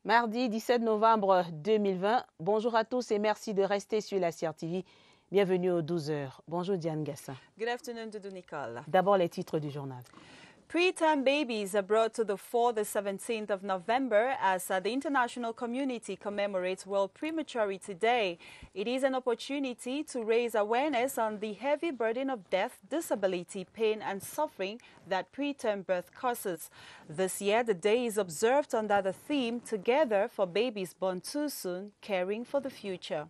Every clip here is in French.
Mardi 17 novembre 2020. Bonjour à tous et merci de rester sur la CRTV. Bienvenue aux 12h. Bonjour Diane Gassin. Good afternoon, Doudou Nicole. D'abord les titres du journal. Preterm babies are brought to the fore the 17th of November as the international community commemorates World Prematurity Day. It is an opportunity to raise awareness on the heavy burden of death, disability, pain and suffering that preterm birth causes. This year, the day is observed under the theme Together for Babies Born Too Soon, Caring for the Future.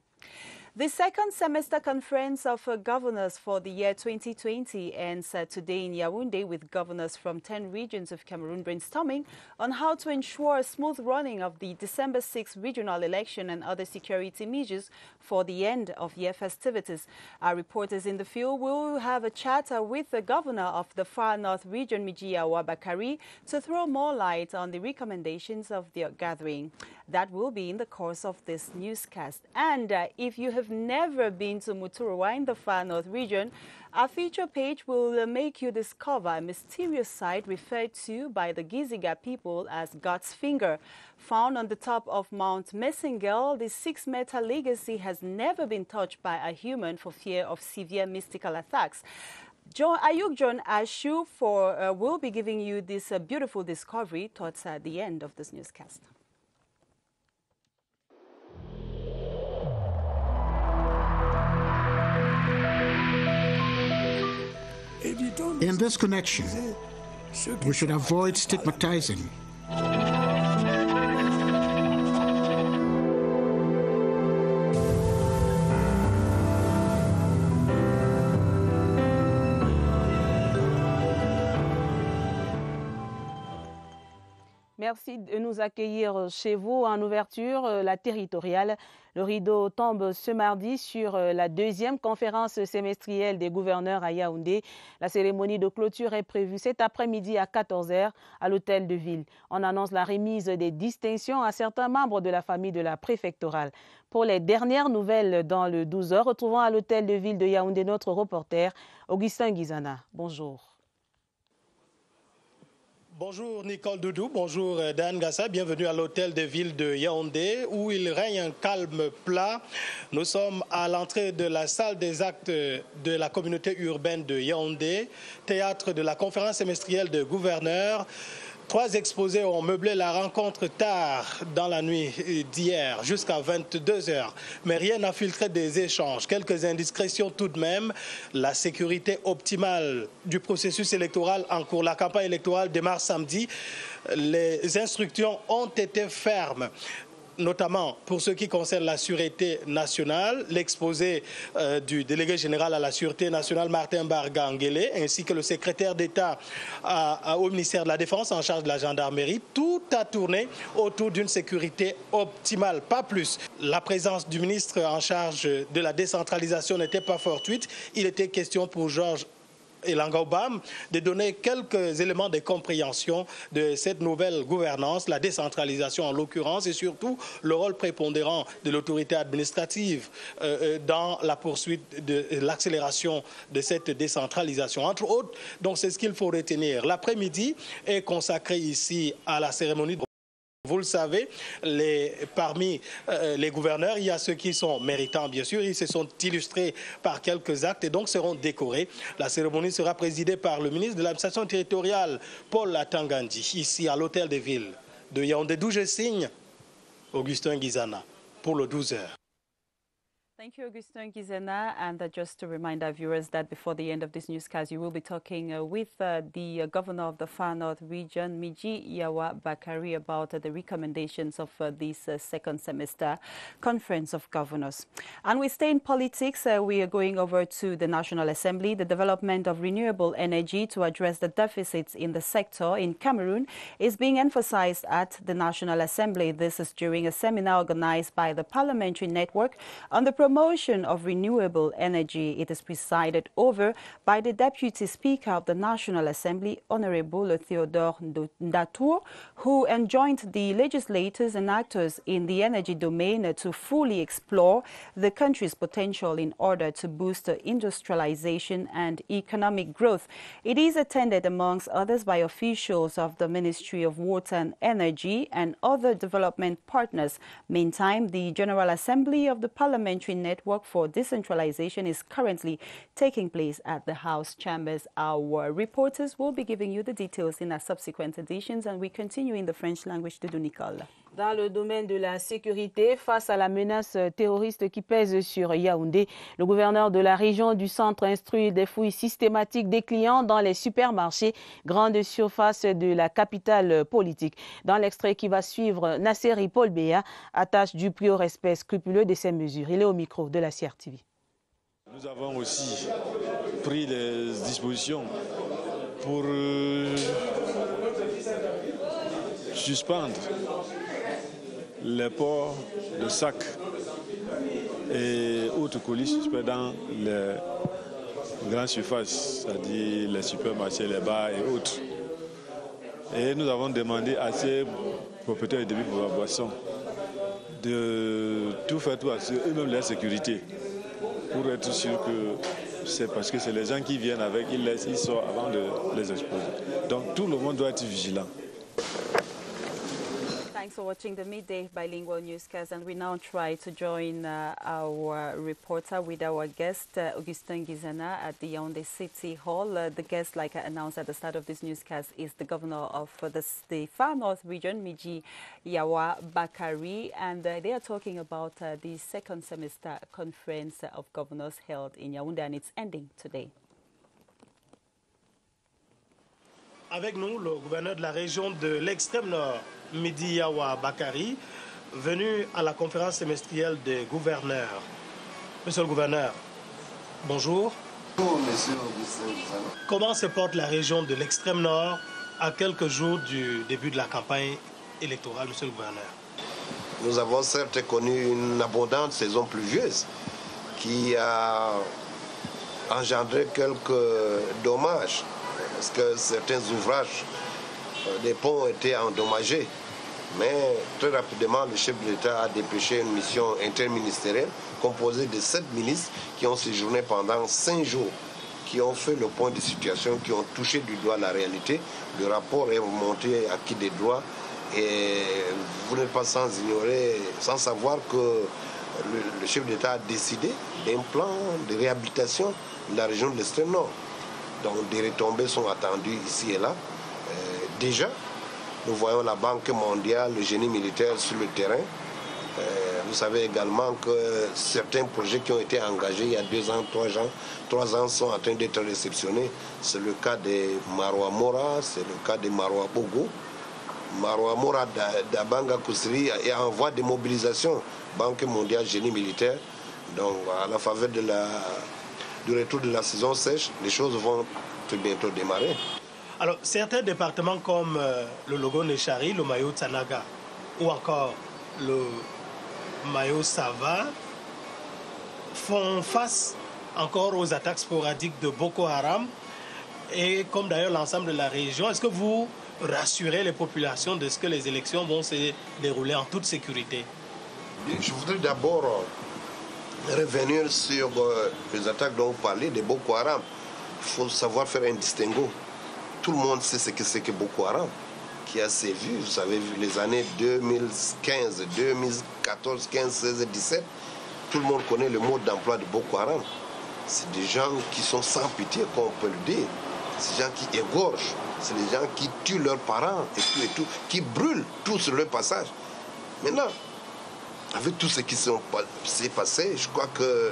The second semester conference of governors for the year 2020 ends today in Yaoundé with governors from 10 regions of Cameroon brainstorming on how to ensure a smooth running of the December 6th regional election and other security measures for the end of year festivities. Our reporters in the field will have a chat with the governor of the Far North region, Mijiawa Bakari, to throw more light on the recommendations of the gathering. That will be in the course of this newscast. And if you have never been to Muturuwa in the Far North region, our feature page will make you discover a mysterious site referred to by the Giziga people as God's Finger. Found on the top of Mount Messingel, the 6-meter legacy has never been touched by a human for fear of severe mystical attacks. Ayuk John Ashu will be giving you this beautiful discovery towards the end of this newscast. In this connection, we should avoid stigmatizing. Merci de nous accueillir chez vous en ouverture, la territoriale. Le rideau tombe ce mardi sur la deuxième conférence semestrielle des gouverneurs à Yaoundé. La cérémonie de clôture est prévue cet après-midi à 14h à l'hôtel de ville. On annonce la remise des distinctions à certains membres de la famille de la préfectorale. Pour les dernières nouvelles dans le 12h, retrouvons à l'hôtel de ville de Yaoundé notre reporter Augustin Guizana. Bonjour. Bonjour Nicole Doudou, bonjour Dan Gassa, bienvenue à l'hôtel de ville de Yaoundé où il règne un calme plat. Nous sommes à l'entrée de la salle des actes de la communauté urbaine de Yaoundé, théâtre de la conférence semestrielle de gouverneurs. 3 exposés ont meublé la rencontre tard dans la nuit d'hier jusqu'à 22h. Mais rien n'a filtré des échanges. Quelques indiscrétions tout de même. La sécurité optimale du processus électoral en cours. La campagne électorale démarre samedi. Les instructions ont été fermes, notamment pour ce qui concerne la sûreté nationale. L'exposé du délégué général à la sûreté nationale, Martin Barganguele, ainsi que le secrétaire d'État au ministère de la Défense en charge de la gendarmerie, tout a tourné autour d'une sécurité optimale, pas plus. La présence du ministre en charge de la décentralisation n'était pas fortuite. Il était question pour Georges Elanga Obam de donner quelques éléments de compréhension de cette nouvelle gouvernance, la décentralisation en l'occurrence, et surtout le rôle prépondérant de l'autorité administrative dans la poursuite de l'accélération de cette décentralisation. Entre autres, donc c'est ce qu'il faut retenir. L'après-midi est consacré ici à la cérémonie de... Vous le savez, parmi les gouverneurs, il y a ceux qui sont méritants, bien sûr. Ils se sont illustrés par quelques actes et donc seront décorés. La cérémonie sera présidée par le ministre de l'administration territoriale, Paul Atangandi, ici à l'hôtel de ville de Yaoundé, d'où je signe Augustin Guizana pour le 12h. Thank you, Augustin Gizena. And just to remind our viewers that before the end of this newscast, you will be talking with the governor of the Far North region, Mijiawa Bakari, about the recommendations of this second semester conference of governors. And we stay in politics. We are going over to the National Assembly. The development of renewable energy to address the deficits in the sector in Cameroon is being emphasized at the National Assembly. This is during a seminar organized by the Parliamentary Network on the promotion of renewable energy. It is presided over by the Deputy Speaker of the National Assembly, Honorable Theodore Ndatour, who enjoined the legislators and actors in the energy domain to fully explore the country's potential in order to boost industrialization and economic growth. It is attended, amongst others, by officials of the Ministry of Water and Energy and other development partners. Meantime, the General Assembly of the Parliamentary Network for Decentralization is currently taking place at the House chambers. Our reporters will be giving you the details in our subsequent editions, and we continue in the French language. De Nicole. Dans le domaine de la sécurité, face à la menace terroriste qui pèse sur Yaoundé, le gouverneur de la région du centre instruit des fouilles systématiques des clients dans les supermarchés, grandes surfaces de la capitale politique. Dans l'extrait qui va suivre, Nasseri Paul Béa attache du plus haut respect scrupuleux de ces mesures. Il est au micro de la CRTV. Nous avons aussi pris les dispositions pour suspendre les ports de sacs et autres colis suspects dans les grandes surfaces, c'est-à-dire les supermarchés, les bars et autres. Et nous avons demandé à ces propriétaires de débits pour la boisson de tout faire tout assurer eux-mêmes leur sécurité pour être sûr que c'est parce que c'est les gens qui viennent avec, ils sortent avant de les exposer. Donc tout le monde doit être vigilant. Thanks for watching the Midday Bilingual Newscast, and we now try to join our reporter with our guest, Augustin Gizana, at the Yaoundé City Hall. The guest, like I announced at the start of this newscast, is the governor of the Far North region, Miji Yawa Bakari, and they are talking about the second semester conference of governors held in Yaoundé, and it's ending today. Avec nous, le gouverneur de la région de l'extrême nord, Midi Yawa Bakari, venu à la conférence semestrielle des gouverneurs. Monsieur le gouverneur, bonjour. Bonjour, monsieur Augustin. Comment se porte la région de l'extrême nord à quelques jours du début de la campagne électorale, monsieur le gouverneur? Nous avons certes connu une abondante saison pluvieuse qui a engendré quelques dommages, parce que certains ouvrages des ponts ont été endommagés. Mais très rapidement, le chef de l'État a dépêché une mission interministérielle composée de 7 ministres qui ont séjourné pendant 5 jours, qui ont fait le point de situation, qui ont touché du doigt la réalité. Le rapport est remonté à qui des droits. Et vous n'êtes pas sans ignorer, sans savoir que le chef de l'État a décidé d'un plan de réhabilitation de la région de l'extrême nord. Donc des retombées sont attendues ici et là. Déjà, nous voyons la Banque mondiale, le génie militaire sur le terrain. Vous savez également que certains projets qui ont été engagés il y a 2 ans, 3 ans sont en train d'être réceptionnés. C'est le cas de Maroua Mora, c'est le cas de Maroua Bogo. Maroua Mora d'Abanga Kousri est en voie de mobilisation. Banque mondiale, génie militaire. Donc à la faveur du retour de la saison sèche, les choses vont très bientôt démarrer. Alors, certains départements comme le Logo Nechari, le Mayo Tsanaga ou encore le Mayo Sava font face encore aux attaques sporadiques de Boko Haram et comme d'ailleurs l'ensemble de la région. Est-ce que vous rassurez les populations de ce que les élections vont se dérouler en toute sécurité? Je voudrais d'abord revenir sur les attaques dont vous parlez de Boko Haram. Il faut savoir faire un distinguo. Tout le monde sait ce que c'est que Boko Haram, qui a sévi, vous savez, les années 2015, 2014, 15, 16 et 17. Tout le monde connaît le mode d'emploi de Boko Haram. C'est des gens qui sont sans pitié, comme on peut le dire. C'est des gens qui égorgent. C'est des gens qui tuent leurs parents et tout, qui brûlent tout sur leur passage. Maintenant, avec tout ce qui s'est passé, je crois que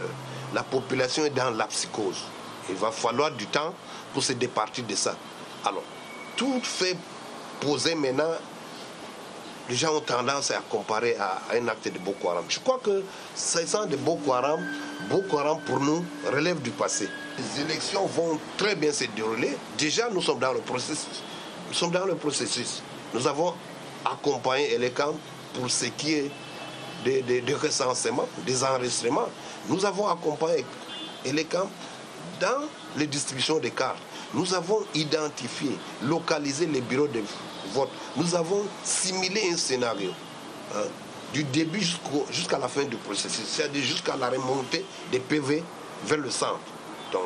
la population est dans la psychose. Il va falloir du temps pour se départir de ça. Alors, tout fait poser maintenant, les gens ont tendance à comparer à un acte de Boko Haram. Je crois que, s'agissant de Boko Haram pour nous relève du passé. Les élections vont très bien se dérouler. Déjà, nous sommes dans le processus. Nous avons accompagné Elekam pour ce qui est de recensement, des enregistrements. Nous avons accompagné Elecam dans les distributions des cartes. Nous avons identifié, localisé les bureaux de vote. Nous avons simulé un scénario du début jusqu'à la fin du processus, c'est-à-dire jusqu'à la remontée des PV vers le centre. Donc,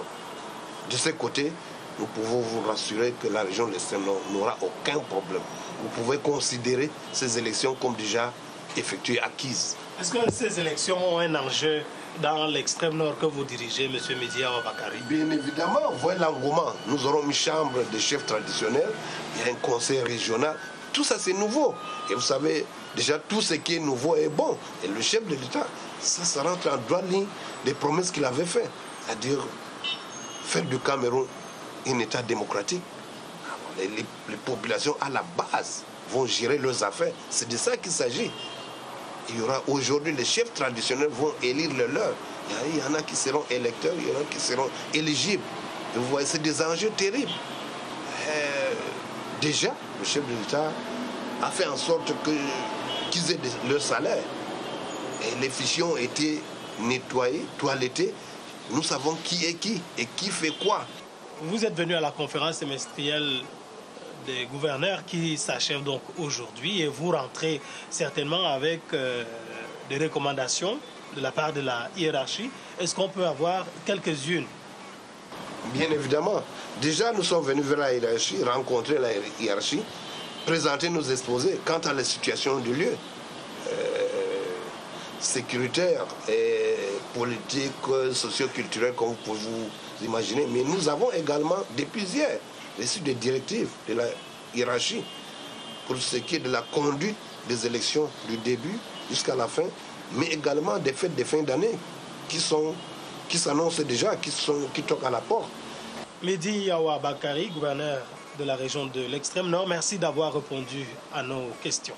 de ce côté, nous pouvons vous rassurer que la région de l'Extrême-Nord n'aura aucun problème. Vous pouvez considérer ces élections comme déjà effectuées, acquises. Est-ce que ces élections ont un enjeu dans l'extrême-nord que vous dirigez, M. Mehdi Awa Bakari? Bien évidemment, vous voyez l'engouement. Nous aurons une chambre de chefs traditionnels, il y a un conseil régional. Tout ça, c'est nouveau. Et vous savez, déjà, tout ce qui est nouveau est bon. Et le chef de l'État, ça rentre en droite ligne des promesses qu'il avait faites. C'est-à-dire faire du Cameroun un État démocratique. Les populations, à la base, vont gérer leurs affaires. C'est de ça qu'il s'agit. Il y aura aujourd'hui, les chefs traditionnels vont élire le leur. Il y en a qui seront électeurs, il y en a qui seront éligibles. Et vous voyez, c'est des enjeux terribles. Déjà, le chef de l'État a fait en sorte qu'ils aient leur salaire. Et les fichiers ont été nettoyés, toilettés. Nous savons qui est qui et qui fait quoi. Vous êtes venu à la conférence semestrielle des gouverneurs qui s'achève donc aujourd'hui et vous rentrez certainement avec des recommandations de la part de la hiérarchie. Est-ce qu'on peut avoir quelques-unes? Bien évidemment. Déjà, nous sommes venus vers la hiérarchie, rencontrer la hiérarchie, présenter nos exposés quant à la situation du lieu, sécuritaire et politique, socio-culturelle, comme vous pouvez vous imaginer. Mais nous avons également, depuis hier, reçu des directives de la hiérarchie pour ce qui est de la conduite des élections du début jusqu'à la fin, mais également des fêtes de fin d'année qui s'annoncent déjà, qui toquent à la porte. Mehdi Awa Bakari, gouverneur de la région de l'Extrême-Nord, merci d'avoir répondu à nos questions.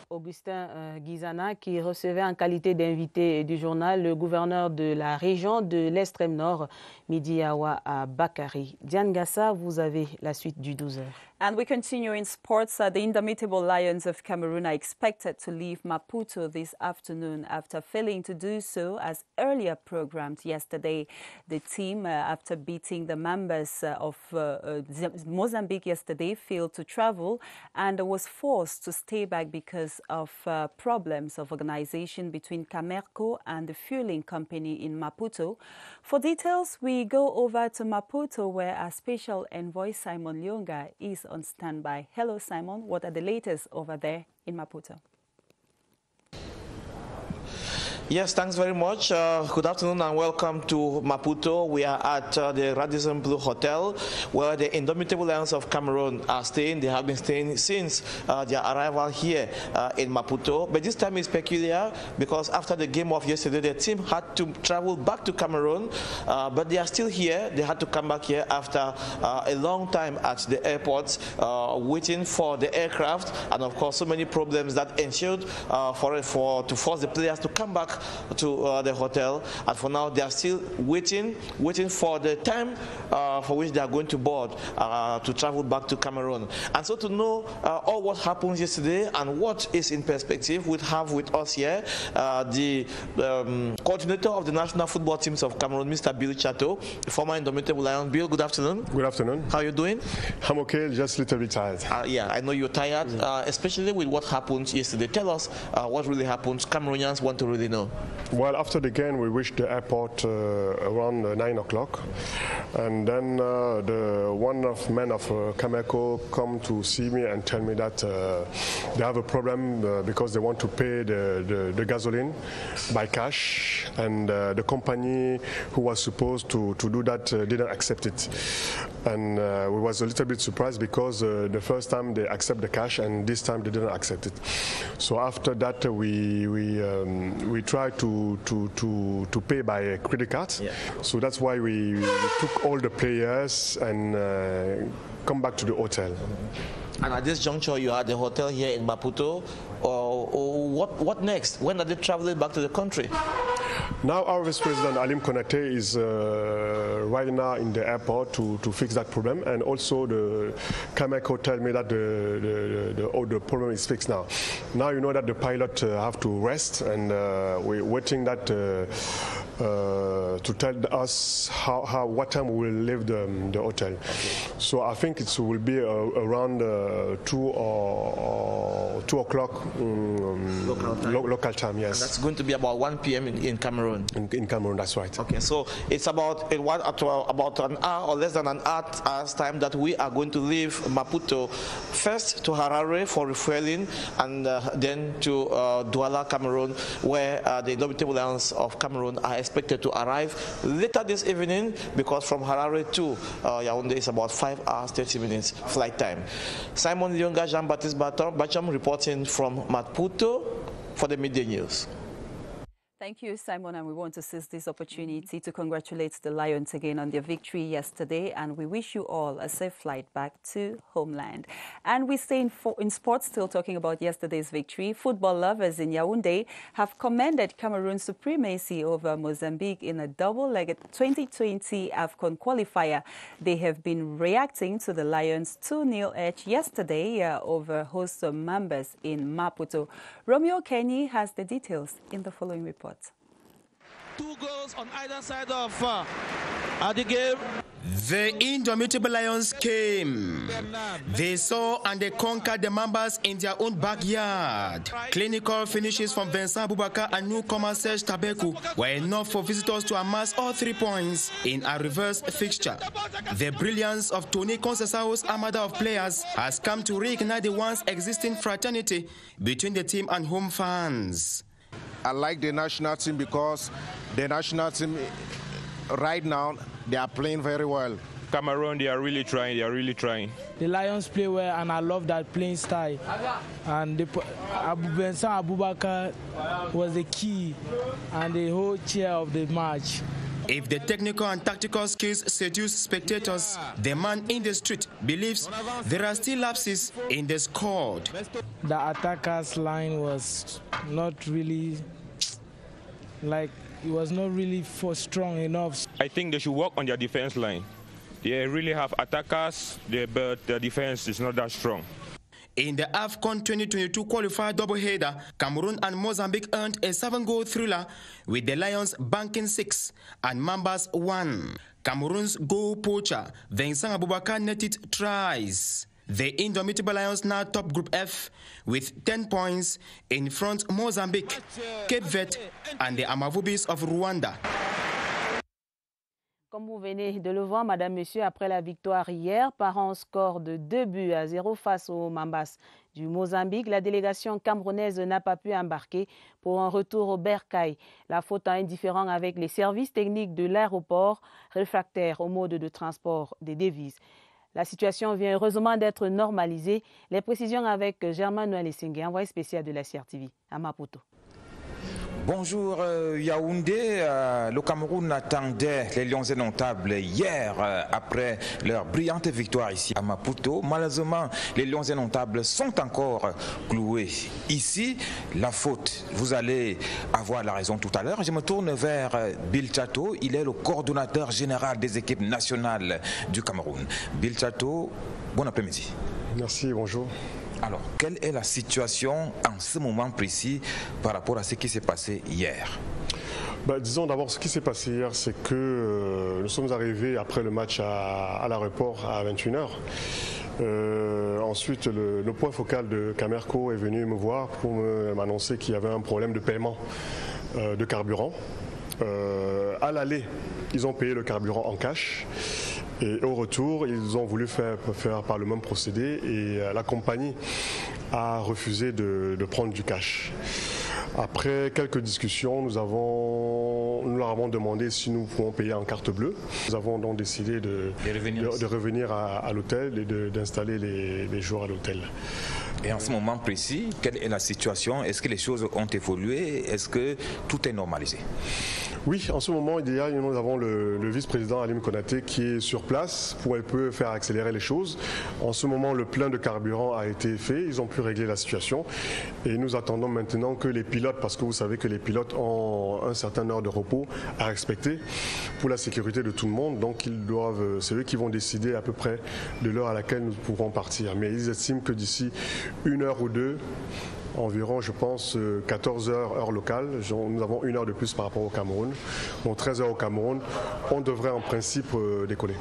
Augustin Guizana, qui recevait en qualité d'invité du journal le gouverneur de la région de l'Extrême-Nord, Mehdi Awa Bakari. Diane Gassa, vous avez la suite du 12h. And we continue in sports. The Indomitable Lions of Cameroon are expected to leave Maputo this afternoon after failing to do so as earlier programmed yesterday. The team, after beating the members of Mozambique yesterday, failed to travel and was forced to stay back because of problems of organization between Camerco and the fueling company in Maputo. For details, we go over to Maputo, where our special envoy Simon Lyonga is on standby. Hello, Simon. What are the latest over there in Maputo? Yes, thanks very much. Good afternoon and welcome to Maputo. We are at the Radisson Blu Hotel, where the Indomitable Lions of Cameroon are staying. They have been staying since their arrival here in Maputo. But this time is peculiar because after the game of yesterday, the team had to travel back to Cameroon, but they are still here. They had to come back here after a long time at the airport, waiting for the aircraft, and of course, so many problems that ensued to force the players to come back to the hotel. And for now, they are still waiting for the time for which they are going to board to travel back to Cameroon. And so to know all what happened yesterday and what is in perspective, we have with us here the coordinator of the national football teams of Cameroon, Mr. Bill Chateau, former Indomitable Lion. Bill, good afternoon. Good afternoon. How are you doing? I'm okay, just a little bit tired. Yeah, I know you're tired, especially with what happened yesterday. Tell us what really happened. Cameroonians want to really know. Well, after the game, we reached the airport around 9 o'clock. And then one of men of Cameco come to see me and tell me that they have a problem because they want to pay the gasoline by cash. And the company who was supposed to do that didn't accept it. And we was a little bit surprised because the first time they accept the cash and this time they didn't accept it. So after that, we tried to pay by a credit card. Yeah. So that's why we took all the players and come back to the hotel. And at this juncture, you are at the hotel here in Maputo. What next? When are they traveling back to the country? Now our Vice President Alim Konate is right now in the airport to fix that problem, and also the Cameco tell me that the problem is fixed now. Now you know that the pilot have to rest, and we're waiting that to tell us what time we will leave the hotel. So I think it will be around 2 o'clock local time. Yes. And that's going to be about 1 p.m. in Cameroon. In Cameroon, that's right. Okay, so it's about an hour or less than an hour's time that we are going to leave Maputo, first to Harare for refueling, and then to Douala, Cameroon, where the Indomitable Lions of Cameroon are expected to arrive later this evening, because from Harare to Yaoundé is about 5 hours 30 minutes flight time. Simon Lyonga, Jean-Baptiste Bacham reporting from Maputo for the Midday News. Thank you, Simon, and we want to seize this opportunity to congratulate the Lions again on their victory yesterday, and we wish you all a safe flight back to homeland. And we stay in sports, still talking about yesterday's victory. Football lovers in Yaoundé have commended Cameroon's supremacy over Mozambique in a double-legged 2020 AFCON qualifier. They have been reacting to the Lions' 2-0 edge yesterday over host Mambas in Maputo. Romeo Kenny has the details in the following report. 2 goals on either side of the game. The Indomitable Lions came. They saw and they conquered the Mambas in their own backyard. Clinical finishes from Vincent Aboubakar and newcomer Serge Tabekou were enough for visitors to amass all 3 points in a reverse fixture. The brilliance of Tony Concesao's armada of players has come to reignite the once existing fraternity between the team and home fans. I like the national team because the national team right now, they are playing very well. Cameroon, they are really trying. The Lions play well, and I love that playing style. And Vincent Aboubakar was the key and the whole chair of the match. If the technical and tactical skills seduce spectators, the man in the street believes there are still lapses in the squad. The attackers' line was not really it was not really strong enough. I think they should work on their defense line. They really have attackers, but the defense is not that strong. In the AFCON 2022 qualifier doubleheader, Cameroon and Mozambique earned a 7-goal thriller, with the Lions banking 6 and Mambas 1. Cameroon's goal poacher, Vincent Aboubakar, netted tries. The Indomitable Lions now top Group F with 10 points in front Mozambique, Cape Verde and the Amavubis of Rwanda. Comme vous venez de le voir, Madame, Monsieur, après la victoire hier par un score de 2-0 face aux Mambas du Mozambique, la délégation camerounaise n'a pas pu embarquer pour un retour au Bercail. La faute à un différend avec les services techniques de l'aéroport, réfractaires au mode de transport des devises. La situation vient heureusement d'être normalisée. Les précisions avec Germain-Noël Essengue, envoyé spécial de la CRTV à Maputo. Bonjour Yaoundé, le Cameroun attendait les Lions indomptables hier après leur brillante victoire ici à Maputo. Malheureusement, les Lions indomptables sont encore cloués. Ici, la faute, vous allez avoir la raison tout à l'heure. Je me tourne vers Bill Chato, il est le coordonnateur général des équipes nationales du Cameroun. Bill Chato, bon après-midi. Merci, bonjour. Alors, quelle est la situation en ce moment précis par rapport à ce qui s'est passé hier? Disons d'abord, ce qui s'est passé hier, c'est que nous sommes arrivés après le match à l'aéroport à 21h. Ensuite, le point focal de Cameco est venu me voir pour m'annoncer qu'il y avait un problème de paiement de carburant. À l'aller, ils ont payé le carburant en cash. Et au retour, ils ont voulu faire par le même procédé et la compagnie a refusé de prendre du cash. Après quelques discussions, nous leur avons demandé si nous pouvons payer en carte bleue. Nous avons donc décidé de revenir à l'hôtel et d'installer les jours à l'hôtel. Et en ce moment précis, quelle est la situation? Est-ce que les choses ont évolué? Est-ce que tout est normalisé? Oui, en ce moment, nous avons le vice-président Alim Konaté qui est sur place pour un peu faire accélérer les choses. En ce moment, le plein de carburant a été fait, ils ont pu régler la situation et nous attendons maintenant que les pilotes, parce que vous savez que les pilotes ont un certain heure de repos à respecter pour la sécurité de tout le monde, donc c'est eux qui vont décider à peu près de l'heure à laquelle nous pourrons partir. Mais ils estiment que d'ici 1 heure ou 2, environ, je pense, 14 heures, heure locale. Nous avons 1 heure de plus par rapport au Cameroun. Donc 13 heures au Cameroun, on devrait en principe décoller.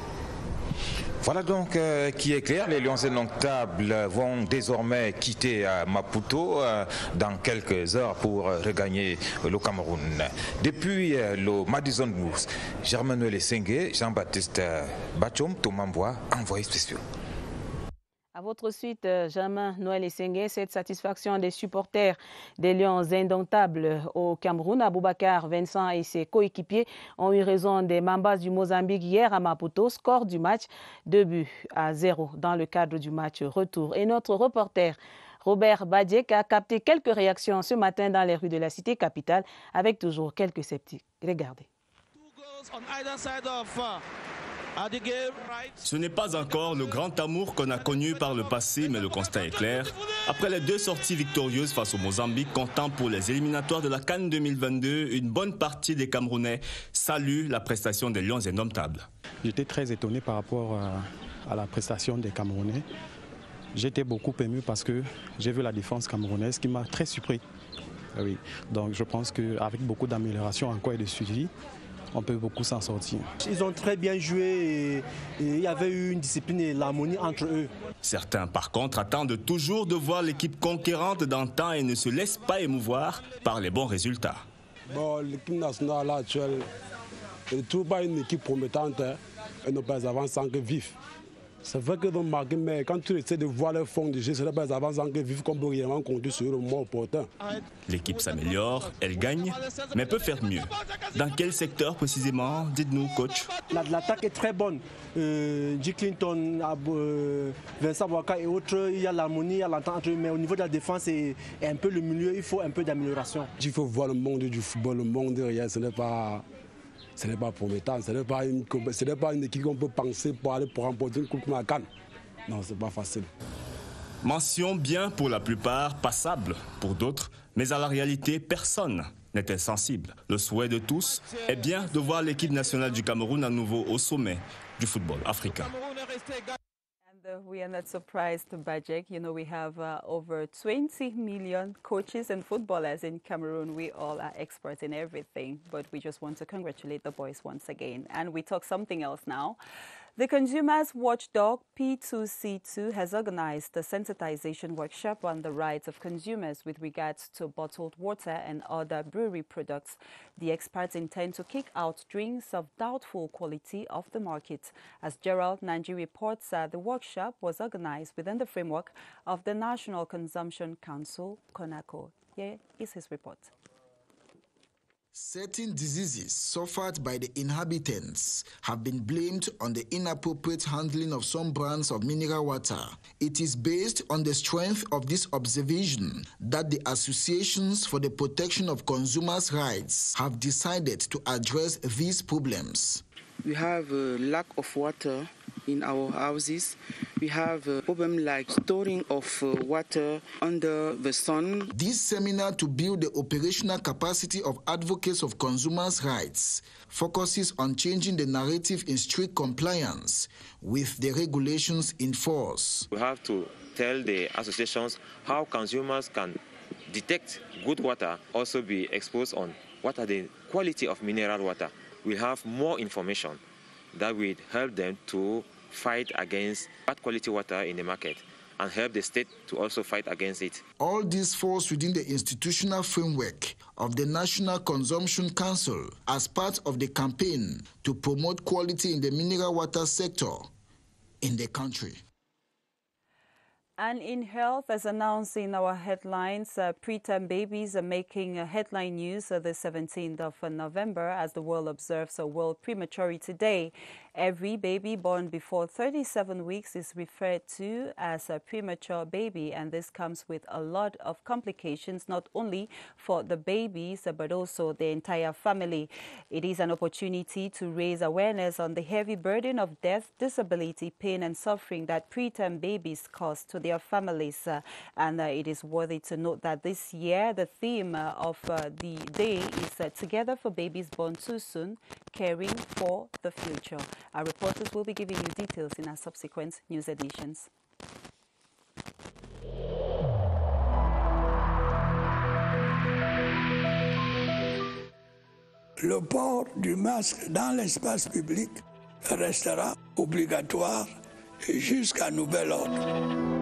Voilà donc qui est clair, les Lions indomptables vont désormais quitter Maputo dans quelques heures pour regagner le Cameroun. Depuis le Madison Blues, Germain-Noël Essengue, Jean-Baptiste Bachom, Thomas Mboua, envoyé spécial. À votre suite, Germain-Noël Essengue, cette satisfaction des supporters des Lions indomptables au Cameroun, Aboubacar Vincent et ses coéquipiers ont eu raison des Mambas du Mozambique hier à Maputo. Score du match 2-0 dans le cadre du match retour. Et notre reporter Robert Badiek a capté quelques réactions ce matin dans les rues de la cité capitale avec toujours quelques sceptiques. Regardez. Ce n'est pas encore le grand amour qu'on a connu par le passé, mais le constat est clair. Après les 2 sorties victorieuses face au Mozambique, comptant pour les éliminatoires de la CAN 2022, une bonne partie des Camerounais saluent la prestation des Lions indomptables. J'étais très étonné par rapport à la prestation des Camerounais. J'étais beaucoup ému parce que j'ai vu la défense camerounaise qui m'a très surpris. Oui. Donc je pense qu'avec beaucoup d'amélioration encore et de suivi, on peut beaucoup s'en sortir. Ils ont très bien joué et il y avait eu une discipline et l'harmonie entre eux. Certains, par contre, attendent toujours de voir l'équipe conquérante d'antan et ne se laissent pas émouvoir par les bons résultats. Bon, l'équipe nationale actuelle n'est toujours pas une équipe promettante. Elle n'a pas avancé que vif. C'est vrai qu'ils ont marqué, mais quand tu essaies de voir leur fond de jeu, ce n'est pas avancé que vif qu'on peut réellement compter sur le moment opportun. L'équipe s'améliore, elle gagne, mais peut faire mieux. Dans quel secteur précisément? Dites-nous, coach. L'attaque est très bonne. J. Clinton, Vincent Boaka et autres, il y a l'harmonie, il y a l'entente entre eux, mais au niveau de la défense et un peu le milieu, il faut un peu d'amélioration. Il faut voir le monde du football, le monde derrière, ce n'est pas promettant, ce n'est pas une équipe qu'on peut penser pour aller pour remporter une coupe de la CAN. Non, c'est pas facile. Mention bien pour la plupart, passable pour d'autres, mais à la réalité, personne n'est insensible. Le souhait de tous est bien de voir l'équipe nationale du Cameroun à nouveau au sommet du football africain. We are not surprised, Bajek. You know, we have over 20 million coaches and footballers in Cameroon. We all are experts in everything, but we just want to congratulate the boys once again. And we talk something else now. The consumers watchdog P2C2 has organized a sensitization workshop on the rights of consumers with regards to bottled water and other brewery products. The experts intend to kick out drinks of doubtful quality off the market. As Gerald Nanji reports, the workshop was organized within the framework of the National Consumption Council, CONACO. Here is his report. Certain diseases suffered by the inhabitants have been blamed on the inappropriate handling of some brands of mineral water. It is based on the strength of this observation that the associations for the protection of consumers' rights have decided to address these problems. We have a lack of water in our houses. We have a problem like storing of water under the sun. This seminar to build the operational capacity of advocates of consumers' rights focuses on changing the narrative in strict compliance with the regulations in force. We have to tell the associations how consumers can detect good water, also be exposed on what are the quality of mineral water. We have more information that will help them to fight against bad quality water in the market and help the state to also fight against it. All this falls within the institutional framework of the National Consumption Council as part of the campaign to promote quality in the mineral water sector in the country. And in health, as announced in our headlines, preterm babies are making headline news the 17th of November as the world observes World Prematurity Day. Every baby born before 37 weeks is referred to as a premature baby, and this comes with a lot of complications, not only for the babies, but also the entire family. It is an opportunity to raise awareness on the heavy burden of death, disability, pain, and suffering that preterm babies cause to their families. And it is worthy to note that this year, the theme of the day is Together for Babies Born Too Soon, Caring for the Future. Our reporters will be giving you details in our subsequent news editions. Le port du masque dans l'espace public restera obligatoire jusqu'à nouvel ordre.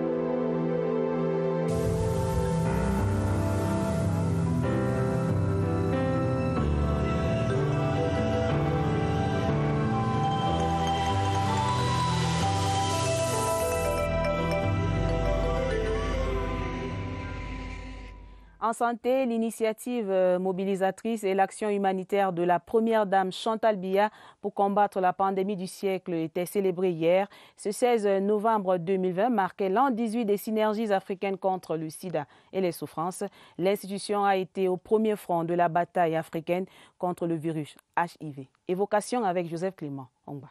En santé, l'initiative mobilisatrice et l'action humanitaire de la première dame Chantal Biya pour combattre la pandémie du siècle était célébrée hier. Ce 16 novembre 2020 marquait l'an 18 des synergies africaines contre le sida et les souffrances. L'institution a été au premier front de la bataille africaine contre le virus HIV. Évocation avec Joseph Clément Ongba.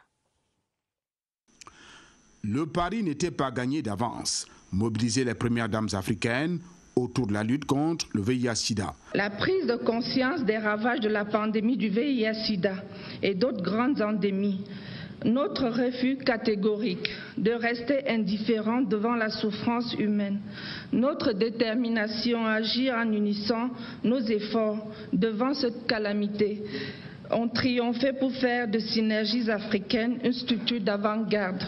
Le pari n'était pas gagné d'avance. Mobiliser les premières dames africaines autour de la lutte contre le VIH-Sida. La prise de conscience des ravages de la pandémie du VIH-Sida et d'autres grandes endémies. Notre refus catégorique de rester indifférent devant la souffrance humaine. Notre détermination à agir en unissant nos efforts devant cette calamité ont triomphé pour faire de Synergies africaines une structure d'avant-garde.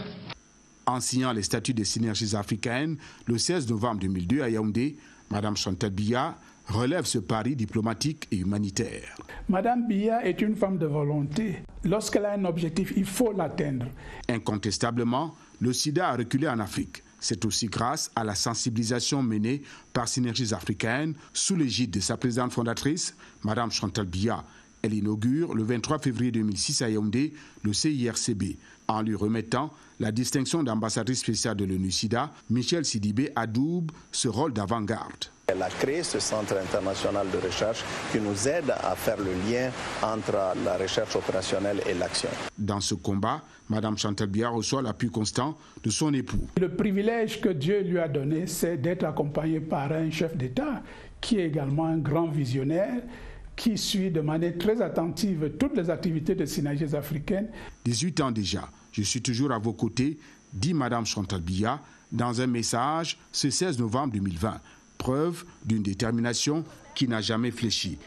En signant les statuts des Synergies africaines le 16 novembre 2002 à Yaoundé, Madame Chantal Biya relève ce pari diplomatique et humanitaire. Madame Biya est une femme de volonté. Lorsqu'elle a un objectif, il faut l'atteindre. Incontestablement, le sida a reculé en Afrique. C'est aussi grâce à la sensibilisation menée par Synergies africaines sous l'égide de sa présidente fondatrice, Madame Chantal Biya. Elle inaugure le 23 février 2006 à Yaoundé le CIRCB en lui remettant la distinction d'ambassadrice spéciale de l'ONU-SIDA. Michel Sidibé adoube ce rôle d'avant-garde. Elle a créé ce centre international de recherche qui nous aide à faire le lien entre la recherche opérationnelle et l'action. Dans ce combat, Mme Chantal Biya reçoit l'appui constant de son époux. Le privilège que Dieu lui a donné, c'est d'être accompagné par un chef d'État qui est également un grand visionnaire, qui suit de manière très attentive toutes les activités de Synergies africaines. 18 ans déjà, je suis toujours à vos côtés, dit Mme Chantal Biya dans un message ce 16 novembre 2020. Preuve d'une détermination qui n'a jamais fléchi.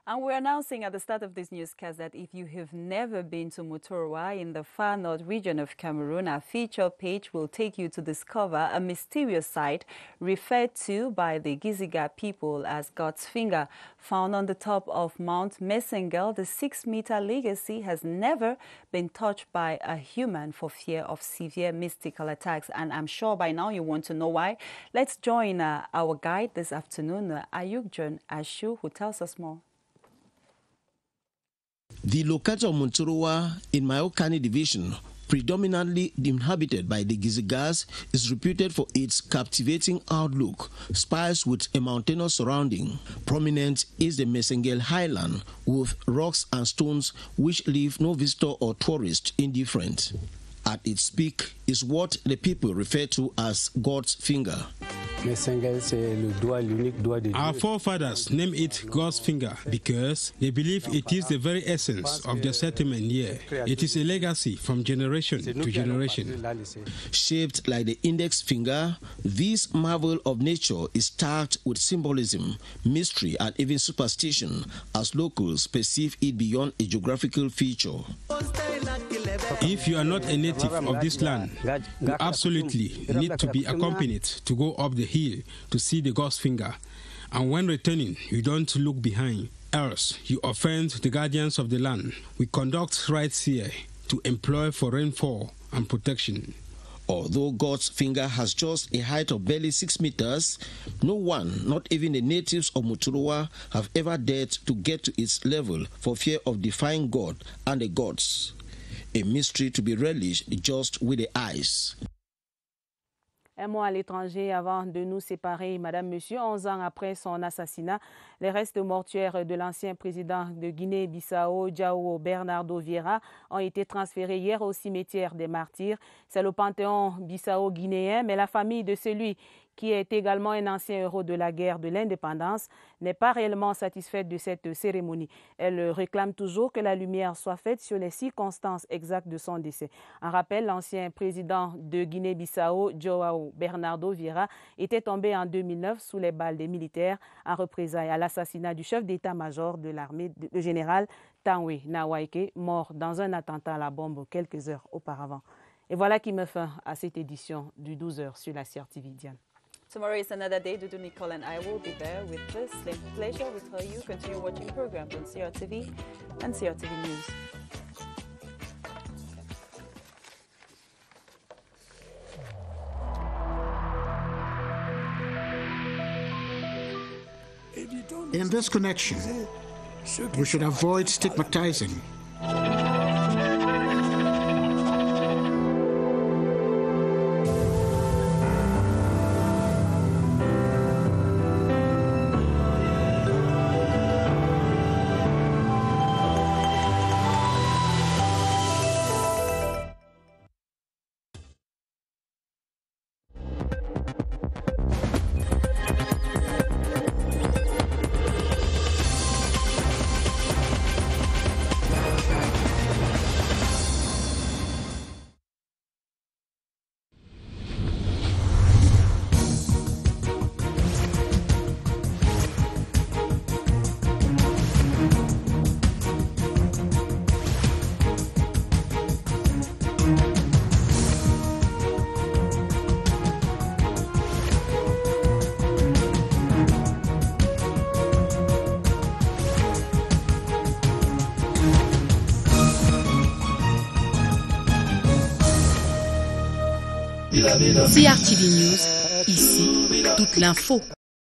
And we're announcing at the start of this newscast that if you have never been to Muturwa in the far north region of Cameroon, our feature page will take you to discover a mysterious site referred to by the Giziga people as God's Finger. Found on the top of Mount Messengel, the 6-meter legacy has never been touched by a human for fear of severe mystical attacks. And I'm sure by now you want to know why. Let's join our guide this afternoon, Ayuk John Ashu, who tells us more. The locality of Muturwa in Mayokani division, predominantly inhabited by the Gizigas, is reputed for its captivating outlook, spiced with a mountainous surrounding. Prominent is the Messengel Highland, with rocks and stones which leave no visitor or tourist indifferent. At its peak is what the people refer to as God's Finger. Our forefathers named it God's Finger because they believe it is the very essence of their settlement here. It is a legacy from generation to generation. Shaped like the index finger, this marvel of nature is stacked with symbolism, mystery, and even superstition, as locals perceive it beyond a geographical feature. If you are not a native of this land, you absolutely need to be accompanied to go up the hill to see the God's Finger. And when returning, you don't look behind, else you offend the guardians of the land. We conduct rites here to employ for rainfall and protection. Although God's finger has just a height of barely 6 meters, no one, not even the natives of Muturuwa, have ever dared to get to its level for fear of defying God and the gods. A mystery to be relished just with the eyes. Un mois à l'étranger avant de nous séparer, Madame, Monsieur, 11 ans après son assassinat, les restes mortuaires de l'ancien président de Guinée-Bissau, João Bernardo Vieira, ont été transférés hier au cimetière des Martyrs. C'est le panthéon bissau-guinéen, mais la famille de celui qui est également un ancien héros de la guerre de l'indépendance, n'est pas réellement satisfaite de cette cérémonie. Elle réclame toujours que la lumière soit faite sur les circonstances exactes de son décès. En rappel, l'ancien président de Guinée-Bissau, João Bernardo Vieira, était tombé en 2009 sous les balles des militaires en représailles à l'assassinat du chef d'état-major de l'armée, le général Tanwe Nawaike, mort dans un attentat à la bombe quelques heures auparavant. Et voilà qui met fin à cette édition du 12h sur la CRTV. Diane. Tomorrow is another day. Dudu Nicole and I will be there with the same pleasure. We tell you continue watching programs on CRTV and CRTV News. In this connection, we should avoid stigmatizing. CRTV News, ici, toute l'info.